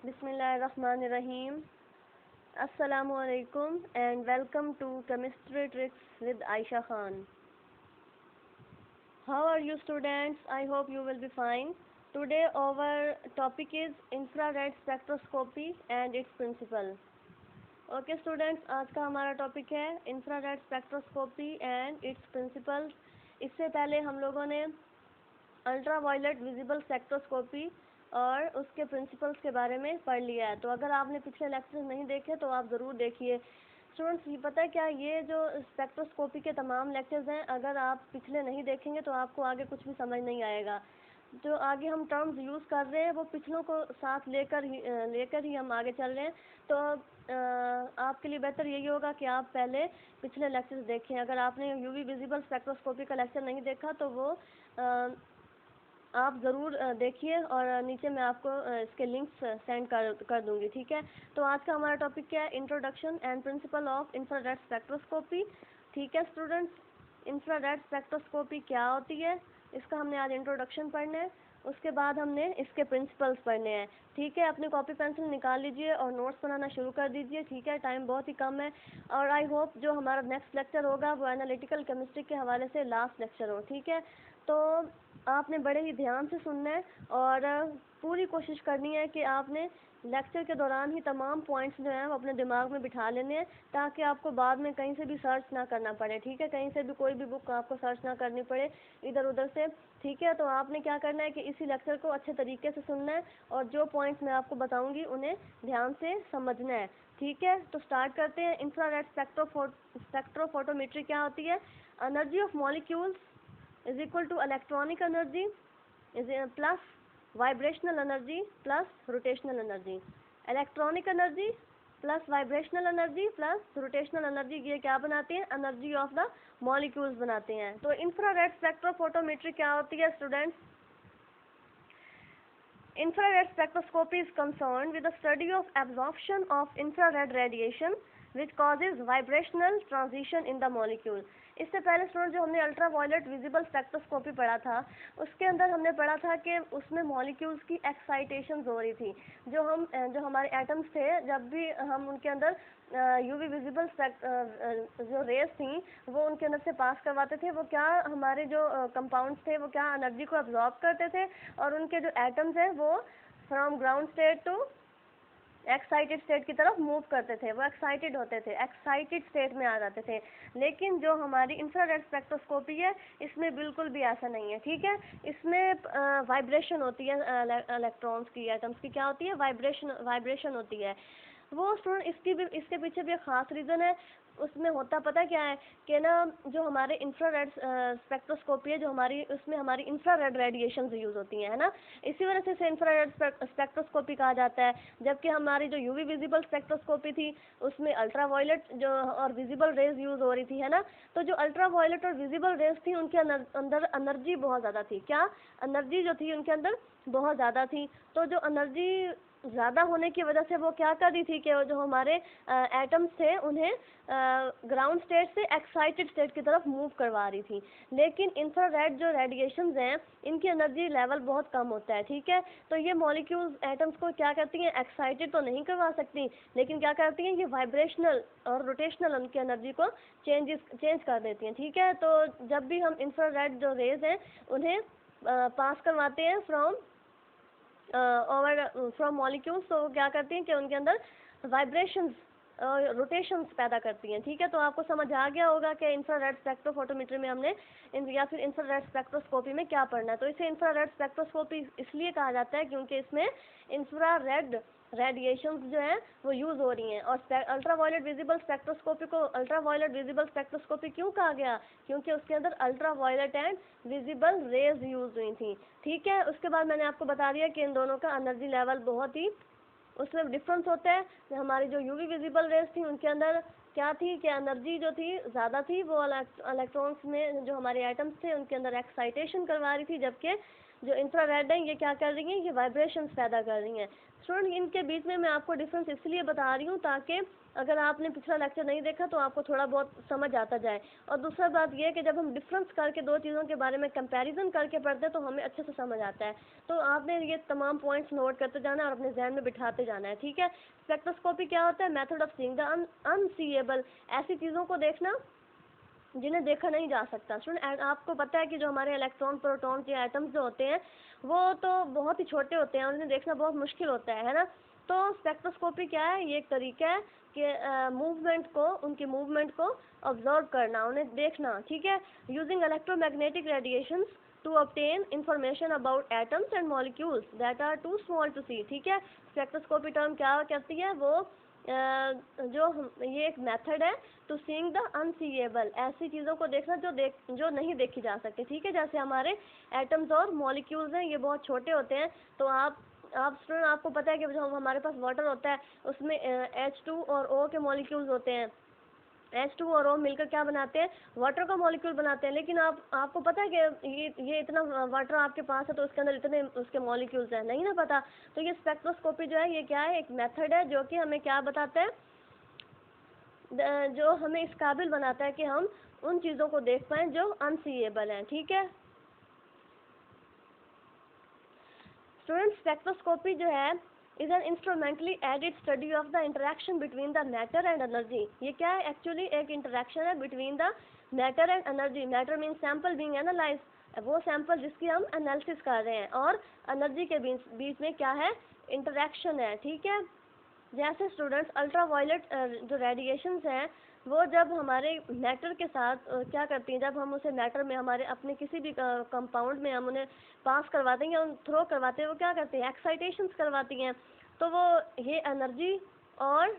Bismillahirrahmanirrahim. Assalamu alaikum and welcome to Chemistry Tricks with Aisha Khan. How are you students? I hope you will be fine. Today our topic is infrared spectroscopy and its principle. Okay students, आज का हमारा topic है infrared spectroscopy and it's principles. इससे पहले हम लोगों ने ultra violet visible spectroscopy और उसके प्रिंसिपल्स के बारे में पढ़ लिया है. तो अगर आपने पिछले लेक्चर्स नहीं देखे तो आप ज़रूर देखिए. स्टूडेंट्स, ये पता है क्या, ये जो स्पेक्ट्रोस्कोपी के तमाम लेक्चर्स हैं, अगर आप पिछले नहीं देखेंगे तो आपको आगे कुछ भी समझ नहीं आएगा. जो आगे हम टर्म्स यूज़ कर रहे हैं वो पिछलों को साथ लेकर ही हम आगे चल रहे हैं. तो आपके लिए बेहतर यही होगा कि आप पहले पिछले लेक्चर्स देखें. अगर आपने यूवी विजिबल स्पेक्ट्रोस्कोपी का लेक्चर नहीं देखा तो वो आप ज़रूर देखिए और नीचे मैं आपको इसके लिंक्स सेंड कर दूँगी. ठीक है. तो आज का हमारा टॉपिक क्या है? Introduction and principle of infrared spectroscopy. ठीक है स्टूडेंट्स, इंफ्रारेड स्पेक्ट्रोस्कोपी क्या होती है इसका हमने आज इंट्रोडक्शन पढ़ना है. उसके बाद हमने इसके प्रिंसिपल्स पढ़ने हैं. ठीक है. अपनी कॉपी पेंसिल निकाल लीजिए और नोट्स बनाना शुरू कर दीजिए. ठीक है. टाइम बहुत ही कम है और आई होप जो हमारा नेक्स्ट लेक्चर होगा वो एनालिटिकल केमिस्ट्री के हवाले से लास्ट लेक्चर हो. ठीक है. तो आपने बड़े ही ध्यान से सुनना है और पूरी कोशिश करनी है कि आपने लेक्चर के दौरान ही तमाम पॉइंट्स जो हैं वो अपने दिमाग में बिठा लेने हैं ताकि आपको बाद में कहीं से भी सर्च ना करना पड़े. ठीक है. कहीं से भी कोई भी बुक आपको सर्च ना करनी पड़े इधर उधर से. ठीक है. तो आपने क्या करना है कि इसी लेक्चर को अच्छे तरीके से सुनना है और जो पॉइंट्स मैं आपको बताऊंगी उन्हें ध्यान से समझना है. ठीक है. तो स्टार्ट करते हैं. इंफ्रारेड स्पेक्ट्रोफोटोमेट्री क्या होती है? Energy of molecules is equal to electronic energy is plus vibrational energy plus rotational energy. Electronic energy plus vibrational energy plus rotational energy ये क्या बनाते हैं? एनर्जी ऑफ द मॉलिक्यूल्स बनाते हैं. तो इंफ्रारेड स्पेक्ट्रोफोटोमेट्री क्या होती है students? Infrared spectroscopy is concerned with the study of absorption of infrared radiation which causes vibrational transition in the molecule. इससे पहले स्टूडेंट जो हमने अल्ट्रा वायलेट विजिबल स्पेक्ट्रोस्कोपी पढ़ा था उसके अंदर हमने पढ़ा था कि उसमें मॉलिक्यूल्स की एक्साइटेशन हो रही थी. जो हमारे एटम्स थे जब भी हम उनके अंदर यूवी विजिबल जो रेस थी वो उनके अंदर से पास करवाते थे, वो क्या हमारे जो कंपाउंड्स थे वो क्या एनर्जी को अब्जॉर्ब करते थे और उनके जो एटम्स हैं वो from ground state to excited state की तरफ मूव करते थे. वो एक्साइटेड होते थे, एक्साइटेड स्टेट में आ जाते थे. लेकिन जो हमारी इंफ्रारेड स्पेक्ट्रोस्कोपी है इसमें बिल्कुल भी ऐसा नहीं है. ठीक है. इसमें वाइब्रेशन होती है इलेक्ट्रॉन्स की, एटम्स की क्या होती है? वाइब्रेशन होती है. वो स्टूडेंट इसके पीछे भी एक ख़ास रीज़न है. उसमें होता पता क्या है कि ना जो हमारे इंफ्रारेड स्पेक्ट्रोस्कोपी है जो उसमें हमारी इंफ्रारेड रेडिएशंस यूज़ होती हैं, है ना. इसी वजह से इसे इंफ्रारेड स्पेक्ट्रोस्कोपी कहा जाता है. जबकि हमारी जो यूवी विजिबल स्पेक्ट्रोस्कोपी थी उसमें अल्ट्रा वायलेट जो और विजिबल रेज यूज़ हो रही थी, है ना. तो जो अल्ट्रा वायलेट और विजिबल रेज थी उनके अंदर एनर्जी बहुत ज़्यादा थी. क्या एनर्जी जो थी उनके अंदर बहुत ज़्यादा थी. तो जो एनर्जी ज़्यादा होने की वजह से वो क्या कर रही थी कि जो हमारे एटम्स थे उन्हें ग्राउंड स्टेट से एक्साइटेड स्टेट की तरफ मूव करवा रही थी. लेकिन इंफ्रारेड जो रेडिएशंस हैं इनकी एनर्जी लेवल बहुत कम होता है. ठीक है. तो ये मॉलिक्यूल्स एटम्स को क्या करती हैं? एक्साइटेड तो नहीं करवा सकती लेकिन क्या करती हैं? ये वाइब्रेशनल और रोटेशनल उनकी एनर्जी को चेंज कर देती हैं. ठीक है. तो जब भी हम इंफ्रारेड जो रेज हैं उन्हें पास करवाते हैं फ्रॉम मॉलिक्यूल्स तो क्या करती हैं कि उनके अंदर वाइब्रेशंस रोटेशंस पैदा करती हैं. ठीक है. तो आपको समझ आ गया होगा कि इंफ्रारेड स्पेक्ट्रोफोटोमेट्री में हमने या फिर इंफ्रारेड स्पेक्ट्रोस्कोपी में क्या पढ़ना है. तो इसे इंफ्रारेड स्पेक्ट्रोस्कोपी इसलिए कहा जाता है क्योंकि इसमें इंफ्रारेड रेडिएशंस जो है वो यूज़ हो रही हैं. और अल्ट्रा वायलेट विजिबल स्पेक्ट्रोस्कोपी को अल्ट्रा वायलेट विजिबल स्पेक्ट्रोस्कोपी क्यों कहा गया? क्योंकि उसके अंदर ultra violet and visible rays use हुई थी. ठीक है. उसके बाद मैंने आपको बता दिया कि इन दोनों का एनर्जी लेवल बहुत ही उसमें डिफरेंस होता है. हमारी जो यूवी विजिबल रेज थी उनके अंदर क्या थी कि एनर्जी जो थी ज़्यादा थी, वो इलेक्ट्रॉन्स में जो हमारे एटम्स थे उनके अंदर एक्साइटेशन करवा रही थी. जबकि जो इंफ्रारेड है ये क्या कर रही हैं, ये वाइब्रेशंस पैदा कर रही हैं। स्टूडेंट इनके बीच में मैं आपको डिफरेंस इसलिए बता रही हूँ ताकि अगर आपने पिछला लेक्चर नहीं देखा तो आपको थोड़ा बहुत समझ आता जाए। और दूसरा बात यह है कि जब हम डिफरेंस करके दो चीज़ों के बारे में कंपैरिजन करके पढ़ते हैं तो हमें अच्छे से समझ आता है। तो आपने ये तमाम पॉइंट्स नोट करते जाना और अपने जहन में बिठाते जाना है, ठीक है। स्पेक्ट्रोस्कोपी क्या होता है, मेथड ऑफ सीइंग द अनसीएबल, ऐसी चीज़ों को देखना जिन्हें देखा नहीं जा सकता। स्टूडेंट आपको पता है कि जो हमारे इलेक्ट्रॉन, प्रोटॉन के एटम्स जो होते हैं वो तो बहुत ही छोटे होते हैं, उन्हें देखना बहुत मुश्किल होता है ना। तो स्पेक्ट्रोस्कोपी क्या है, ये एक तरीका है कि मूवमेंट को, उनकी मूवमेंट को ऑब्जर्व करना, उन्हें देखना, ठीक है। Using electromagnetic radiations to obtain information about atoms and molecules that are too small to see, ठीक है। स्पेक्ट्रोस्कोपी टर्म क्या कहती है, वो ये एक मेथड है टू सीइंग द अनसीएबल, ऐसी चीज़ों को देखना जो नहीं देखी जा सकती, ठीक है। जैसे हमारे एटम्स और मॉलिक्यूल्स हैं, ये बहुत छोटे होते हैं। तो आप स्टूडेंट आपको पता है कि जो हमारे पास वाटर होता है उसमें H2 और O के मॉलिक्यूल्स होते हैं। H2 और O मिलकर क्या बनाते हैं, वाटर का मॉलिक्यूल बनाते हैं। लेकिन आपको पता है कि ये इतना वाटर आपके पास है तो उसके अंदर इतने उसके मॉलिक्यूल्स हैं, नहीं ना पता। तो ये स्पेक्ट्रोस्कोपी जो है ये क्या है, एक मेथड है जो कि हमें क्या बताता है, जो हमें इस काबिल बनाता है कि हम उन चीज़ों को देख पाएँ जो अनसीएबल हैं, ठीक है। स्टूडेंट स्पेक्ट्रोस्कोपी जो है is an instrumentally aided study of the interaction between the matter and energy. ये क्या है, एक्चुअली एक इंटरेक्शन है between the matter and energy. Matter mean sample being analyse, वो सैंपल जिसकी हम एनालिसिस कर रहे हैं, और एनर्जी के बीच में क्या है, इंटरेक्शन है, ठीक है। जैसे स्टूडेंट्स अल्ट्रावायलेट जो रेडिएशंस हैं वो जब हमारे मैटर के साथ क्या करती हैं, जब हम उसे मैटर में हमारे अपने किसी भी कंपाउंड में हम उन्हें पास करवाते हैं या थ्रो करवाते हैं, वो क्या करते हैं, एक्साइटेशंस करवाती हैं। तो वो ये एनर्जी और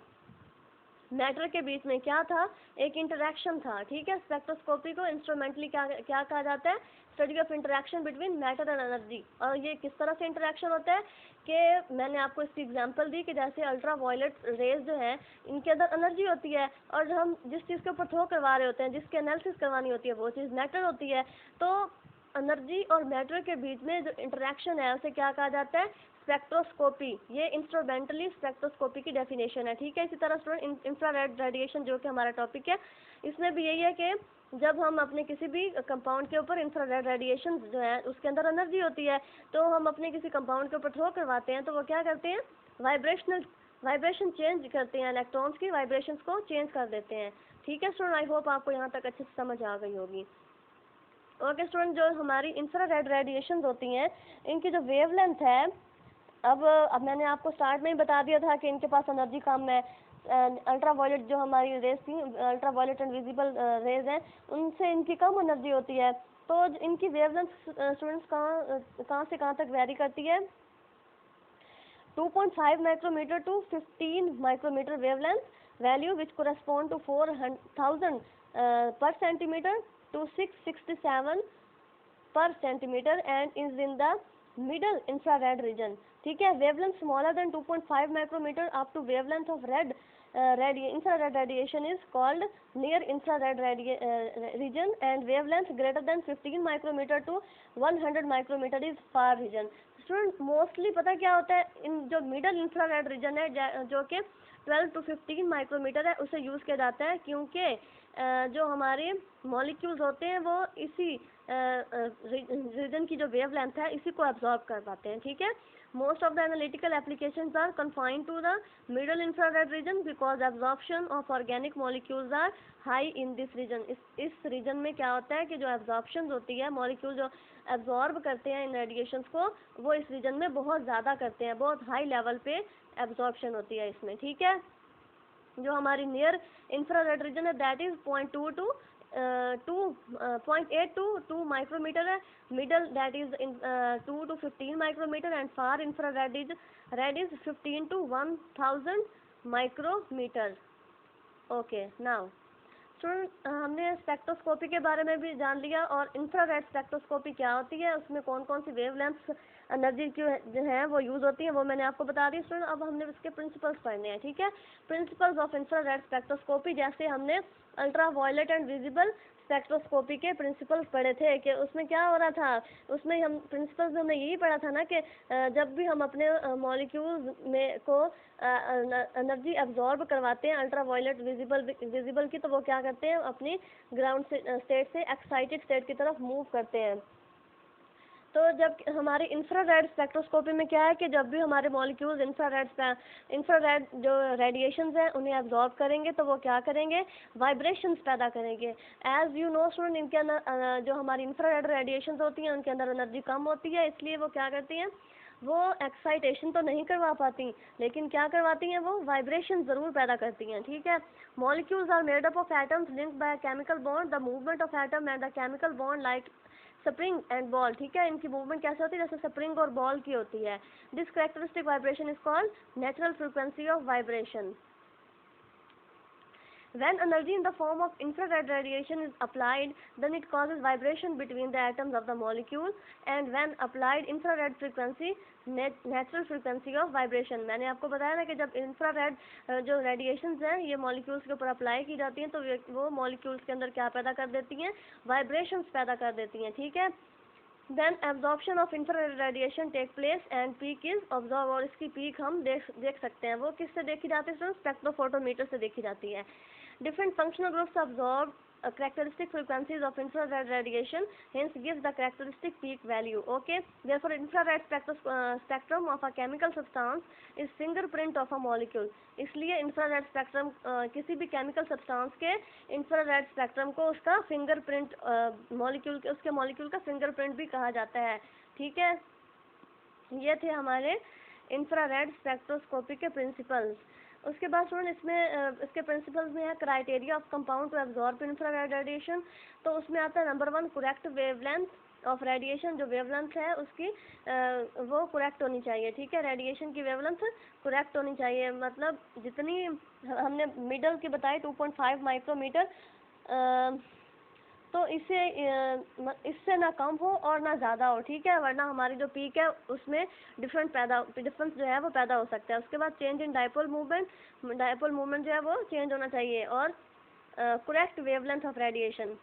मैटर के बीच में क्या था, एक इंटरेक्शन था, ठीक है। स्पेक्ट्रोस्कोपी को इंस्ट्रूमेंटली क्या क्या कहा जाता है, study of interaction between matter and energy. और ये किस तरह से इंटरेक्शन होता है कि मैंने आपको इसकी एग्जांपल दी कि जैसे अल्ट्रा वायलेट रेज जो है इनके अंदर एनर्जी होती है, और हम जिस चीज़ के ऊपर थ्रो करवा रहे होते हैं, जिसकी एनालिसिस करवानी होती है, वो चीज़ मैटर होती है। तो एनर्जी और मैटर के बीच में जो इंटरेक्शन है उसे क्या कहा जाता है, स्पेक्ट्रोस्कोपी। ये इंस्ट्रूमेंटली स्पेक्ट्रोस्कोपी की डेफिनेशन है, ठीक है। इसी तरह स्टूडेंट इंफ्रारेड रेडिएशन जो कि हमारा टॉपिक है, इसमें भी यही है कि जब हम अपने किसी भी कंपाउंड के ऊपर इंफ्रारेड रेडिएशन जो है उसके अंदर एनर्जी होती है, तो हम अपने किसी कंपाउंड के ऊपर थ्रो करवाते हैं तो वो क्या करते हैं, वाइब्रेशन चेंज करते हैं, इलेक्ट्रॉन्स की वाइब्रेशंस को चेंज कर देते हैं, ठीक है स्टूडेंट। आई होप आपको यहाँ तक अच्छे से समझ आ गई होगी। ओके स्टूडेंट, जो हमारी इंफ्रारेड रेडिएशन होती हैं इनकी जो वेवलेंथ है, अब मैंने आपको स्टार्ट में ही बता दिया था कि इनके पास एनर्जी कम है। अल्ट्रा वायलेट जो हमारी रेज थी, ultra violet and visible rays हैं, उनसे इनकी कम एनर्जी होती है। तो इनकी वेवलेंथ स्टूडेंट्स कहाँ से कहाँ तक वेरी करती है, 2.5 micrometre to 15 micrometre wavelength value which correspond to 4000 per centimetre to 667 per centimeter and is in the middle infrared region, ठीक है। wavelength smaller than 2.5 micrometer up to wavelength of infrared radiation is called near infrared region and wavelength greater than 15 micrometer to 100 micrometer is far region। Student mostly पता क्या होता है, इन जो middle infrared region है जो कि 12 to 15 माइक्रोमीटर है उसे यूज़ किया जाता है, क्योंकि जो हमारे मॉलिक्यूल्स होते हैं वो इसी रीजन की जो वेवलेंथ है इसी को एब्जॉर्ब कर पाते हैं, ठीक है। Most of the analytical applications are confined to the middle infrared region because absorption of organic molecules are high in this region. इस रीजन में क्या होता है कि जो एब्जॉर्प्शन होती है, मॉलिक्यूल जो एब्जॉर्ब करते हैं इन रेडिएशंस को, वो इस रीजन में बहुत ज़्यादा करते हैं, बहुत हाई लेवल पे एब्जॉर्प्शन होती है इसमें, ठीक है। जो हमारी नियर इंफ्रारेड रीजन है दैट इज 0.8 टू 2 माइक्रोमीटर है, middle that is 2 to 15 micrometre and far infrared is 15 to 1000 micrometre. Okay now student, हमने स्पेक्ट्रोस्कोपी के बारे में भी जान लिया और इंफ्रारेड स्पेक्ट्रोस्कोपी क्या होती है, उसमें कौन कौन सी वेवलेंथ्स एनर्जी क्यों जो है वो यूज़ होती है वो मैंने आपको बता दी स्टूडेंट। अब हमने इसके प्रिंसिपल्स पढ़ने हैं, ठीक है। प्रिंसिपल्स ऑफ इंफ्रारेड स्पेक्ट्रोस्कोपी, जैसे हमने ultra violet and visible spectroscopy के प्रिंसिपल्स पढ़े थे कि उसमें क्या हो रहा था, उसमें हम प्रिंसिपल्स में हमने यही पढ़ा था ना कि जब भी हम अपने मॉलिक्यूल्स में को एनर्जी एब्जॉर्ब करवाते हैं अल्ट्रा वायलेट विजिबल की, तो वो क्या करते हैं, अपनी ग्राउंड स्टेट से एक्साइटेड स्टेट की तरफ मूव करते हैं। तो जब हमारे इंफ्रारेड स्पेक्ट्रोस्कोपी में क्या है कि जब भी हमारे मॉलिक्यूल्स इंफ्रारेड जो रेडिएशंस हैं उन्हें एब्जॉर्ब करेंगे तो वो क्या करेंगे, वाइब्रेशंस पैदा करेंगे। एज यू नो स्टूडेंट, इनके अंदर जो हमारी इंफ्रारेड रेडिएशंस होती हैं उनके अंदर एनर्जी कम होती है, इसलिए वो क्या करती हैं, वो एक्साइटेशन तो नहीं करवा पाती, लेकिन क्या करवाती हैं, वो वाइब्रेशन ज़रूर पैदा करती हैं, ठीक है। Molecules are made up of atoms linked by chemical bond, the movement of atom and the chemical bond like spring and ball, ठीक है। इनकी मूवमेंट कैसे होती है, जैसे स्प्रिंग और बॉल की होती है। This characteristic vibration is called natural frequency of vibration. When energy in the form of infrared radiation is applied, then it causes vibration between the atoms of the molecule, and when applied infrared frequency, natural frequency of vibration। मैंने आपको बताया ना कि जब infrared जो radiations हैं ये molecules के ऊपर अप्लाई की जाती हैं तो वो मॉलिक्यूल्स के अंदर क्या पैदा कर देती हैं, वाइब्रेशंस पैदा कर देती हैं, ठीक है। Then absorption of infrared radiation take place and peak is observe, और इसकी पीक हम देख सकते हैं। वो किससे देखी जाती है, स्पेक्ट्रोफोटोमीटर से देखी जाती है। Different functional groups absorb characteristic frequencies of infrared radiation, hence gives the characteristic peak value. Okay, therefore infrared spectrum of a chemical substance is fingerprint of a molecule। इसलिए infrared spectrum किसी भी chemical substance के infrared spectrum को उसका fingerprint molecule के उसके molecule का fingerprint भी कहा जाता है, ठीक है। ये थे हमारे इंफ्रारेड स्पेक्ट्रोस्कोपी के प्रिंसिपल्स। उसके बाद स्टूडेंट इसमें इसके प्रिंसिपल्स में है criteria of compound to absorb infrared radiation. तो उसमें आता है number 1 correct wavelength of radiation, जो वेवलेंथ है उसकी वो करेक्ट होनी चाहिए, ठीक है। रेडिएशन की वेवलेंथ करेक्ट होनी चाहिए, मतलब जितनी हमने मिडल की बताई 2.5 माइक्रोमीटर, तो इससे ना कम हो और ना ज़्यादा हो, ठीक है, वरना हमारी जो पीक है उसमें डिफरेंस जो है वो पैदा हो सकता है। उसके बाद चेंज इन डाइपोल मूवमेंट जो है वो चेंज होना चाहिए, और correct wavelength of radiation.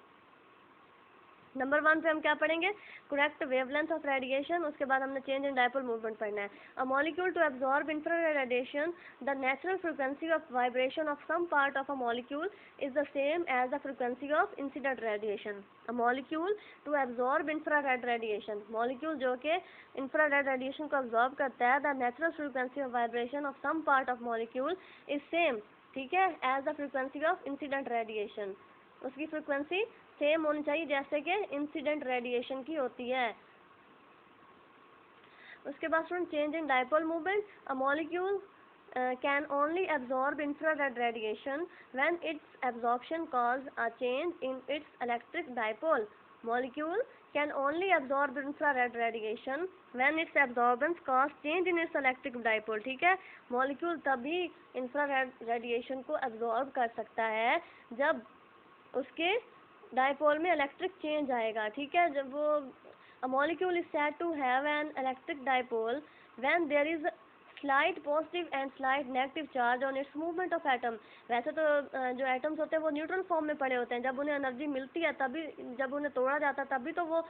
Number 1 पे हम क्या पढ़ेंगे, करेक्ट वेवलेंथ ऑफ रेडिएशन। उसके बाद हमने चेंज इन डाइपोल मूवमेंट पढ़ना है। A molecule to absorb infrared radiation, the natural frequency of vibration of some part of a molecule is the same as the frequency of incident radiation. A molecule to absorb infrared radiation, molecule जो कि infrared radiation को absorb करता है, the natural frequency of vibration of some part of molecule is same, ठीक है, as the frequency of incident radiation. उसकी frequency same होनी चाहिए जैसे कि इंसिडेंट रेडिएशन की होती है। उसके बाद student change in dipole movement, a molecule can only absorb infrared radiation when its absorption cause a change in its electric dipole। Molecule can only absorb infrared radiation when its absorbance cause change in its electric dipole, ठीक है। Molecule तभी infrared radiation को absorb कर सकता है जब उसके dipole में इलेक्ट्रिक चेंज आएगा, ठीक है। जब वो a molecule is said to have an electric dipole when there is slight positive and slight negative charge on its movement of atom। वैसे तो जो एटम्स होते हैं वो न्यूट्रल फॉर्म में पड़े होते हैं, जब उन्हें एनर्जी मिलती है तभी, जब उन्हें तोड़ा जाता है तभी तो वो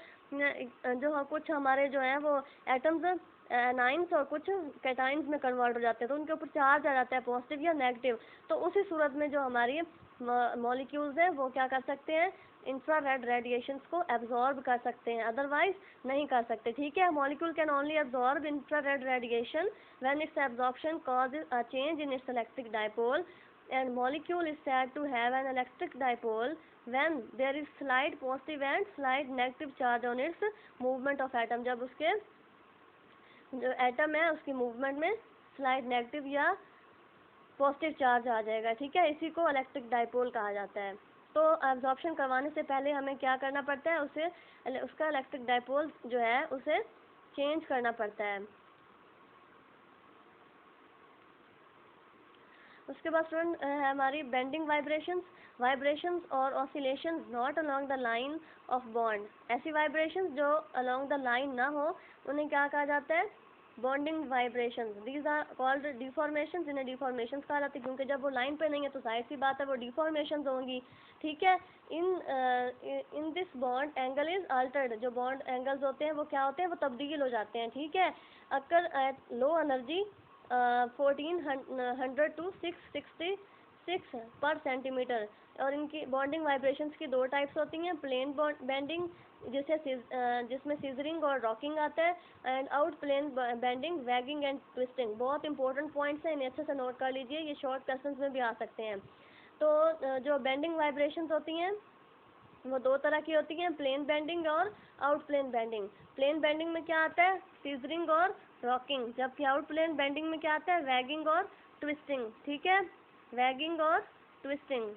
जो कुछ हमारे जो हैं वो एटम्स एनाइंस और कुछ कैटाइंस में कन्वर्ट हो जाते हैं, तो उनके ऊपर चार्ज आ जाता है पॉजिटिव या नेगेटिव। तो उसी सूरत में जो हमारी मॉलिक्यूल्स हैं वो क्या कर सकते हैं, इंफ्रारेड रेडिएशंस को एब्जॉर्ब कर सकते हैं, अदरवाइज नहीं कर सकते, ठीक है। Molecule can only absorb infrared radiation when its absorption causes a change in its electric dipole, and molecule is said to have an electric dipole when there is slight positive and slight negative charge on its movement of atom. जब उसके जो atom है उसकी movement में slight negative या positive charge आ जाएगा, ठीक है, इसी को इलेक्ट्रिक डाइपोल कहा जाता है। तो एब्जॉर्प्शन करवाने से पहले हमें क्या करना पड़ता है, उसका इलेक्ट्रिक डाइपोल जो है उसे चेंज करना पड़ता है। उसके बाद स्टूडेंट है हमारी बेंडिंग वाइब्रेशंस और oscillations not along the line of bond. ऐसी वाइब्रेशंस जो अलोंग द लाइन ना हो उन्हें क्या कहा जाता है, bonding vibrations. These are called deformations, इन्हें डिफॉर्मेशंस कहा जाता है क्योंकि जब वो लाइन पे नहीं है तो जाहिर सी बात है वो डिफॉर्मेशंस होंगी, ठीक है। In this bond angle is Altered, जो बॉन्ड एंगल्स होते हैं वो क्या होते हैं, वो तब्दील हो जाते हैं, ठीक है। Occur at low energy 1400 to 666 पर सेंटीमीटर। और इनकी बॉन्डिंग वाइब्रेशंस की दो टाइप्स होती हैं, प्लेन बेंडिंग जिसमें सीजरिंग और रॉकिंग आता है, and out plane bending wagging and twisting. बहुत इंपॉर्टेंट पॉइंट्स हैं, इन्हें अच्छे से नोट कर लीजिए, ये शॉर्ट क्वेश्चंस में भी आ सकते हैं। तो जो बेंडिंग वाइब्रेशंस होती हैं वो दो तरह की होती हैं, प्लेन बेंडिंग और out plane bending. Plane bending में क्या आता है, सीजरिंग और रॉकिंग, जबकि आउट प्लेन बेंडिंग में क्या आता है, वैगिंग और ट्विस्टिंग, ठीक है, वैगिंग और twisting.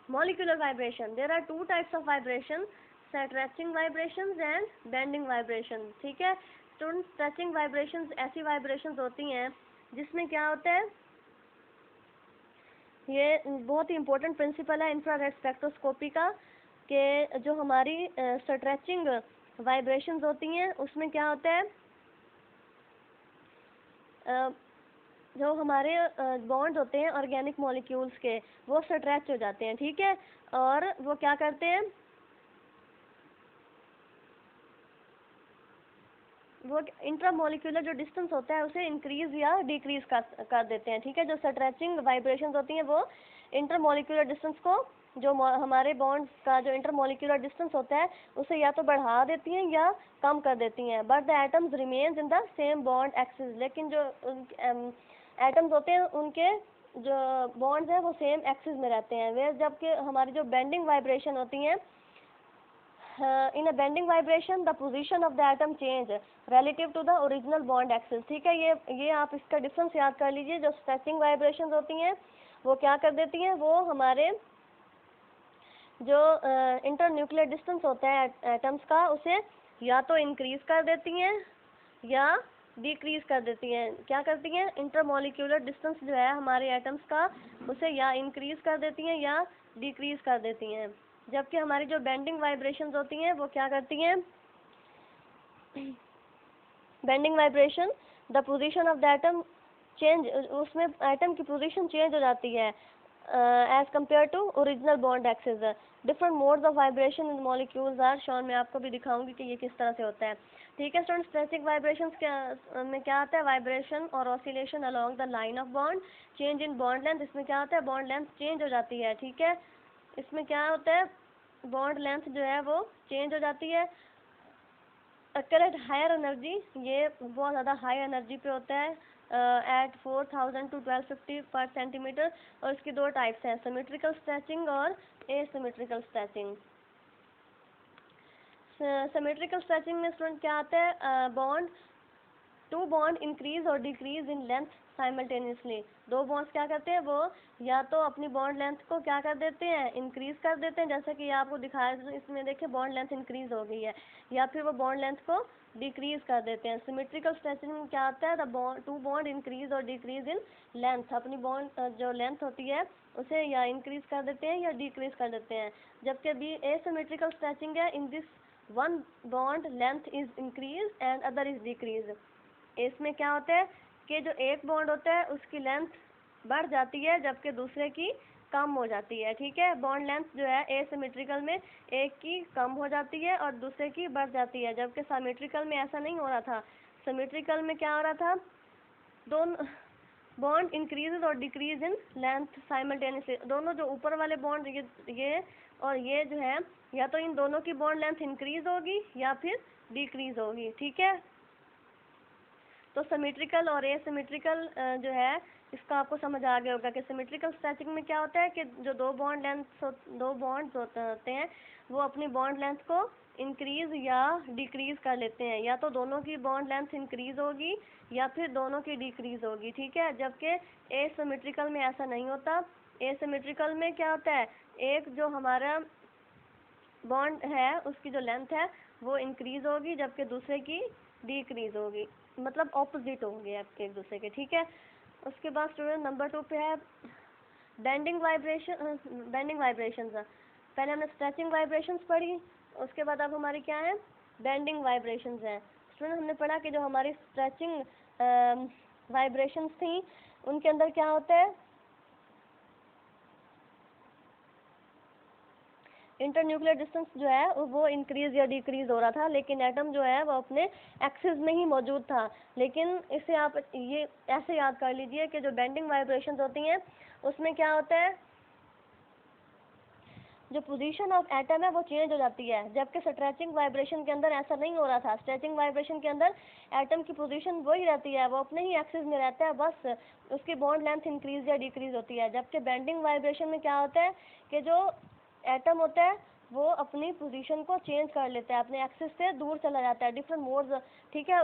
Molecular vibration, there are two types of vibration, stretching vibrations and bending vibrations, ठीक है। स्टूडेंट स्ट्रेचिंग वाइब्रेशंस ऐसी वाइब्रेशंस होती हैं जिसमें क्या होता है, ये बहुत ही इंपॉर्टेंट प्रिंसिपल है इंफ्रारेड स्पेक्ट्रोस्कोपी का, कि जो हमारी स्ट्रेचिंग वाइब्रेशंस होती हैं उसमें क्या होता है, जो हमारे बॉन्ड होते हैं ऑर्गेनिक मॉलिक्यूल्स के वो स्ट्रेच हो जाते हैं, ठीक है। और वो क्या करते हैं, वो इंट्रामोलिकुलर जो डिस्टेंस होता है उसे इंक्रीज या डिक्रीज कर देते हैं, ठीक है। जो स्ट्रेचिंग वाइब्रेशंस होती हैं वो इंटरमोलिकुलर डिस्टेंस को, जो हमारे बॉन्ड्स का जो इंटरमोलिकुलर डिस्टेंस होता है उसे या तो बढ़ा देती हैं या कम कर देती हैं, but the atoms remains in the same bond axis. लेकिन जो एटम्स होते हैं उनके जो बॉन्ड्स हैं वो सेम एक्सिस में रहते हैं। वे जबकि हमारी जो बेंडिंग वाइब्रेशन होती हैं, in a bending vibration the position of the atom change relative to the original bond axis, ठीक है। ये आप इसका डिफरेंस याद कर लीजिए। जो स्ट्रेचिंग वाइब्रेशंस होती हैं वो क्या कर देती हैं, वो हमारे जो इंटर न्यूक्लियर डिस्टेंस होता है एटम्स का उसे या तो इंक्रीज कर देती हैं या डिक्रीज कर देती हैं। क्या करती हैं, इंटरमोलिकुलर डिस्टेंस जो है हमारे एटम्स का उसे या इंक्रीज कर देती हैं या डिक्रीज कर देती हैं। जबकि हमारी जो बेंडिंग वाइब्रेशंस होती हैं वो क्या करती हैं, bending vibration the position of the atom change, उसमें एटम की पोजीशन चेंज हो जाती है as compare to original bond axis. Different modes of vibration in molecules are shown, मैं आपको भी दिखाऊंगी कि ये किस तरह से होता है, ठीक है। स्टूडेंट स्ट्रेचिंग वाइब्रेशंस में क्या आता है, वाइब्रेशन और oscillation along the line of bond, change in bond length, इसमें क्या होता है, बॉन्ड लेंथ चेंज हो जाती है, ठीक है। इसमें क्या होता है, बॉन्ड लेंथ जो है वो चेंज हो जाती है। अक्कर एट हायर एनर्जी, ये बहुत ज़्यादा हाई एनर्जी पे होता है, एट 4000 to 1250 पर सेंटीमीटर। और इसकी दो टाइप्स हैं, सिमेट्रिकल स्ट्रेचिंग और एसिमेट्रिकल स्ट्रेचिंग। सिमेट्रिकल स्ट्रेचिंग में स्टूडेंट क्या आता है, टू बॉन्ड इंक्रीज और डिक्रीज इन लेंथ साइमल्टेनियसली। दो बॉन्ड्स क्या करते हैं, वो या तो अपनी बॉन्ड लेंथ को क्या कर देते हैं, इंक्रीज कर देते हैं, जैसे कि आपको दिखाया तो इसमें देखिए बॉन्ड लेंथ इंक्रीज हो गई है, या फिर वो बॉन्ड लेंथ को डिक्रीज कर देते हैं। सिमेट्रिकल स्ट्रेचिंग में क्या होता है, द टू बॉन्ड इंक्रीज और डिक्रीज इन लेंथ, अपनी बॉन्ड जो लेंथ होती है उसे या इंक्रीज कर देते हैं या डिक्रीज कर देते हैं। जबकि बी एसिमेट्रिकल स्ट्रेचिंग है, in this one bond length is increase and other is decrease. इसमें क्या होता है कि जो एक बॉन्ड होता है उसकी लेंथ बढ़ जाती है जबकि दूसरे की कम हो जाती है, ठीक है। बॉन्ड लेंथ जो है एसिमेट्रिकल में एक की कम हो जाती है और दूसरे की बढ़ जाती है, जबकि सिमेट्रिकल में ऐसा नहीं हो रहा था। सिमेट्रिकल में क्या हो रहा था, दोनों बॉन्ड इंक्रीज और डिक्रीज इन लेंथ साइमल्टेनियसली। दोनों जो ऊपर वाले बॉन्ड ये और ये जो है, या तो इन दोनों की बॉन्ड लेंथ इंक्रीज होगी या फिर डिक्रीज होगी, ठीक है। तो सिमेट्रिकल और एसिमेट्रिकल जो है इसका आपको समझ आ गया होगा कि सिमेट्रिकल स्ट्रेचिंग में क्या होता है कि जो दो बॉन्ड्स होते हैं वो अपनी बॉन्ड लेंथ को इंक्रीज या डिक्रीज कर लेते हैं, या तो दोनों की बॉन्ड लेंथ इंक्रीज होगी या फिर दोनों की डिक्रीज होगी, ठीक है। जबकि एसिमेट्रिकल में ऐसा नहीं होता। एसिमेट्रिकल में क्या होता है, एक जो हमारा बॉन्ड है उसकी जो लेंथ है वो इंक्रीज होगी जबकि दूसरे की डिक्रीज होगी। मतलब ऑपोजिट होंगे आपके एक दूसरे के, ठीक है। उसके बाद स्टूडेंट नंबर 2 पे है बेंडिंग वाइब्रेशन। पहले हमने स्ट्रेचिंग वाइब्रेशंस पढ़ी, उसके बाद अब हमारी क्या है, बेंडिंग वाइब्रेशंस हैं। स्टूडेंट हमने पढ़ा कि जो हमारी स्ट्रेचिंग वाइब्रेशंस थी उनके अंदर क्या होता है, इंटरन्यूक्लियर डिस्टेंस जो है वो इंक्रीज या डिक्रीज हो रहा था, लेकिन एटम जो है वो अपने एक्सिस में ही मौजूद था। लेकिन इसे आप ये ऐसे याद कर लीजिए कि जो बेंडिंग वाइब्रेशंस होती हैं उसमें क्या होता है, जो पोजीशन ऑफ एटम है वो चेंज हो जाती है, जबकि स्ट्रेचिंग वाइब्रेशन के अंदर ऐसा नहीं हो रहा था। स्ट्रेचिंग वाइब्रेशन के अंदर एटम की पोजीशन वही रहती है, वो अपने ही एक्सिस में रहता है, बस उसकी बॉन्ड लेंथ इंक्रीज या डिक्रीज होती है। जबकि बेंडिंग वाइब्रेशन में क्या होता है कि जो एटम होता है वो अपनी पोजीशन को चेंज कर लेता है, अपने एक्सिस से दूर चला जाता है, डिफरेंट मोड्स, ठीक है।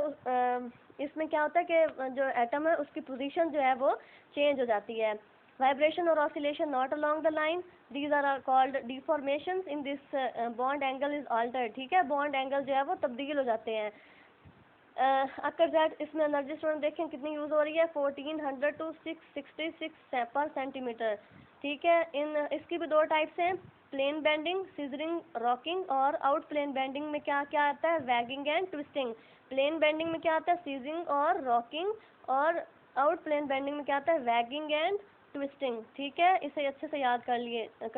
इसमें क्या होता है कि जो एटम है उसकी पोजीशन जो है वो चेंज हो जाती है। वाइब्रेशन और oscillation not along the line, these are called deformations in this bond angle is altered, ठीक है। बॉन्ड एंगल जो है वो तब्दील हो जाते हैं। अक्कर दैट इसमें एनर्जी स्टूडेंट देखें कितनी यूज़ हो रही है, 1400 to 666 पर सेंटीमीटर, ठीक है। इसकी भी दो टाइप्स हैं, प्लेन बेंडिंग, सीजरिंग, रॉकिंग, और आउट प्लेन बेंडिंग में क्या क्या आता है, wagging and twisting. Plane bending में क्या आता है, सीजरिंग और रॉकिंग, और आउट प्लेन बेंडिंग में क्या आता है, वैगिंग एंड ट्विस्टिंग, ठीक है। इसे अच्छे से याद कर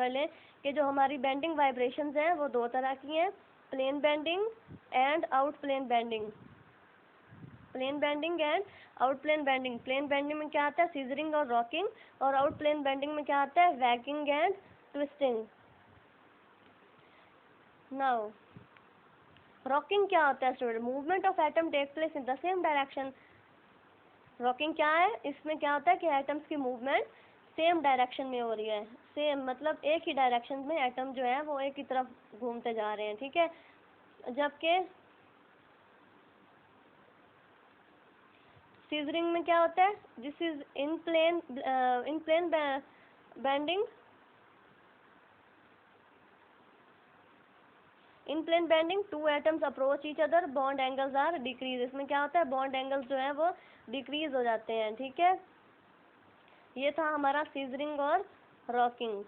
लें कि जो हमारी बेंडिंग वाइब्रेशंस हैं वो दो तरह की हैं, plane bending and out plane bending. Plane bending and out plane bending, plane bending में क्या आता है, सीजरिंग और रॉकिंग, और आउट प्लेन बेंडिंग में क्या आता है, wagging and twisting. Now rocking क्या होता है student, movement of atom take place in the same direction. Rocking क्या है, इसमें क्या होता है कि एटम्स की मूवमेंट सेम डायरेक्शन में हो रही है, सेम मतलब एक ही डायरेक्शन में एटम जो है वो एक ही तरफ घूमते जा रहे हैं, ठीक है। जबकि सीजरिंग में क्या होता है, this is in plane bending, in plane bending two atoms approach each other, bond angles are decrease. इसमें क्या होता है, बॉन्ड एंगल्स जो है वो डिक्रीज हो जाते हैं, ठीक है। ये था हमारा सीजरिंग और रॉकिंग।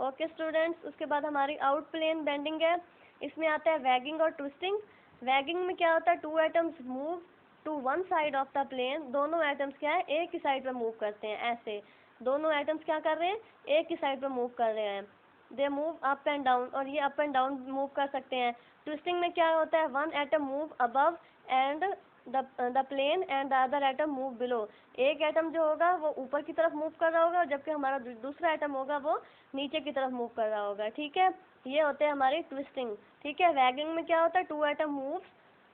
ओके स्टूडेंट्स, उसके बाद हमारी आउट प्लेन बेंडिंग है, इसमें आता है वैगिंग और ट्विस्टिंग। वैगिंग में क्या होता है, two atoms move to one side of the plane, दोनों एटम्स क्या है एक ही साइड पे मूव करते हैं, ऐसे दोनों एटम्स क्या कर रहे हैं, एक ही साइड पे मूव कर रहे हैं, they move up and down, और ये अप एंड डाउन मूव कर सकते हैं। ट्विस्टिंग में क्या होता है, one atom move above and the plane and the other atom move below, एक एटम जो होगा वो ऊपर की तरफ मूव कर रहा होगा, जबकि हमारा दूसरा एटम होगा वो नीचे की तरफ मूव कर रहा होगा, ठीक है। ये होते हैं हमारी ट्विस्टिंग, ठीक है। वैगिंग में क्या होता है, two atom move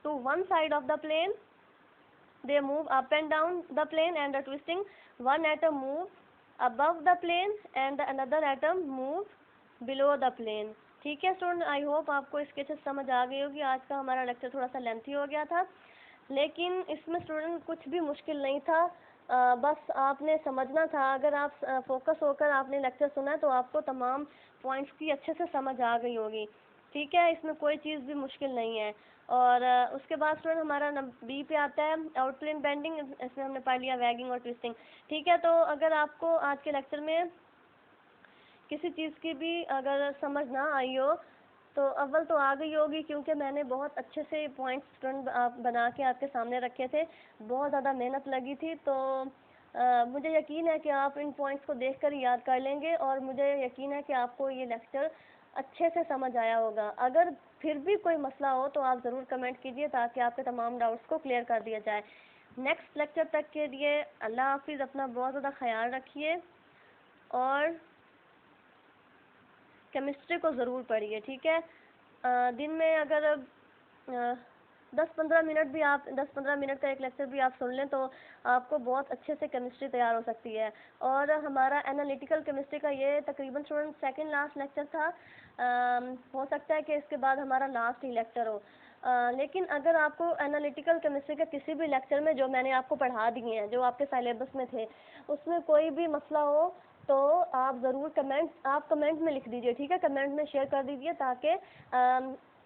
to one side of the plane, they move up and down the plane, and the twisting, one atom move above the plane and the another atom move below the plane, ठीक है student. I hope आपको इसके अच्छे समझ आ गई होगी। आज का हमारा लेक्चर थोड़ा सा लेंथी हो गया था, लेकिन इसमें स्टूडेंट कुछ भी मुश्किल नहीं था, बस आपने समझना था। अगर आप फोकस होकर आपने लेक्चर सुना तो आपको तमाम पॉइंट्स की अच्छे से समझ आ गई होगी, ठीक है। इसमें कोई चीज़ भी मुश्किल नहीं है। और उसके बाद स्टूडेंट हमारा बी पे आता है आउट प्लेन बेंडिंग, इसमें हमने पढ़ लिया वैगिंग और ट्विस्टिंग, ठीक है। तो अगर आपको आज के लेक्चर में किसी चीज़ की भी अगर समझ ना आई हो तो अव्वल तो आ गई होगी, क्योंकि मैंने बहुत अच्छे से पॉइंट्स स्टूडेंट बना के आपके सामने रखे थे, बहुत ज़्यादा मेहनत लगी थी। तो मुझे यकीन है कि आप इन पॉइंट्स को देखकर याद कर लेंगे, और मुझे यकीन है कि आपको ये लेक्चर अच्छे से समझ आया होगा। अगर फिर भी कोई मसला हो तो आप ज़रूर कमेंट कीजिए, ताकि आपके तमाम डाउट्स को क्लियर कर दिया जाए। नेक्स्ट लेक्चर तक के लिए अल्लाह हाफिज़, अपना बहुत ज़्यादा ख्याल रखिए, और केमिस्ट्री को ज़रूर पढ़िए, ठीक है। दिन में अगर 10-15 मिनट भी आप 10-15 मिनट का एक लेक्चर भी आप सुन लें तो आपको बहुत अच्छे से केमिस्ट्री तैयार हो सकती है। और हमारा एनालिटिकल केमिस्ट्री का ये तकरीबन स्टूडेंट सेकंड लास्ट लेक्चर था, हो सकता है कि इसके बाद हमारा लास्ट ही लेक्चर हो। लेकिन अगर आपको एनालिटिकल केमिस्ट्री के किसी भी लेक्चर में जो मैंने आपको पढ़ा दिए हैं, जो आपके सिलेबस में थे, उसमें कोई भी मसला हो तो आप ज़रूर कमेंट में लिख दीजिए, ठीक है। कमेंट में शेयर कर दीजिए, ताकि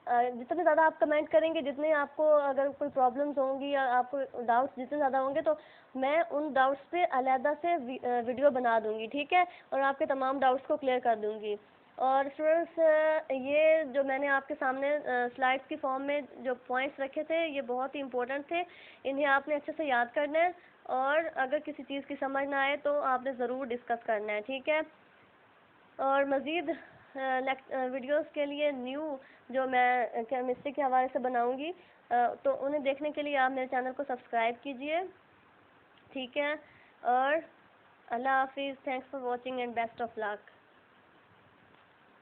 जितने ज़्यादा आप कमेंट करेंगे, जितने आपको अगर कोई प्रॉब्लम्स होंगी या आपको डाउट्स जितने ज़्यादा होंगे, तो मैं उन डाउट्स पे अलहदा से वीडियो बना दूंगी, ठीक है, और आपके तमाम डाउट्स को क्लियर कर दूंगी। और स्टूडेंट्स, ये जो मैंने आपके सामने स्लाइड्स की फॉर्म में जो पॉइंट्स रखे थे, ये बहुत ही इंपॉर्टेंट थे, इन्हें आपने अच्छे से याद करना है, और अगर किसी चीज़ की समझ ना आए तो आपने ज़रूर डिस्कस करना है, ठीक है। और मज़ीद वीडियोस के लिए न्यू जो मैं केमिस्ट्री के हवाले से बनाऊंगी, तो उन्हें देखने के लिए आप मेरे चैनल को सब्सक्राइब कीजिए, ठीक है। और अल्लाह हाफिज़, thanks for watching and best of luck.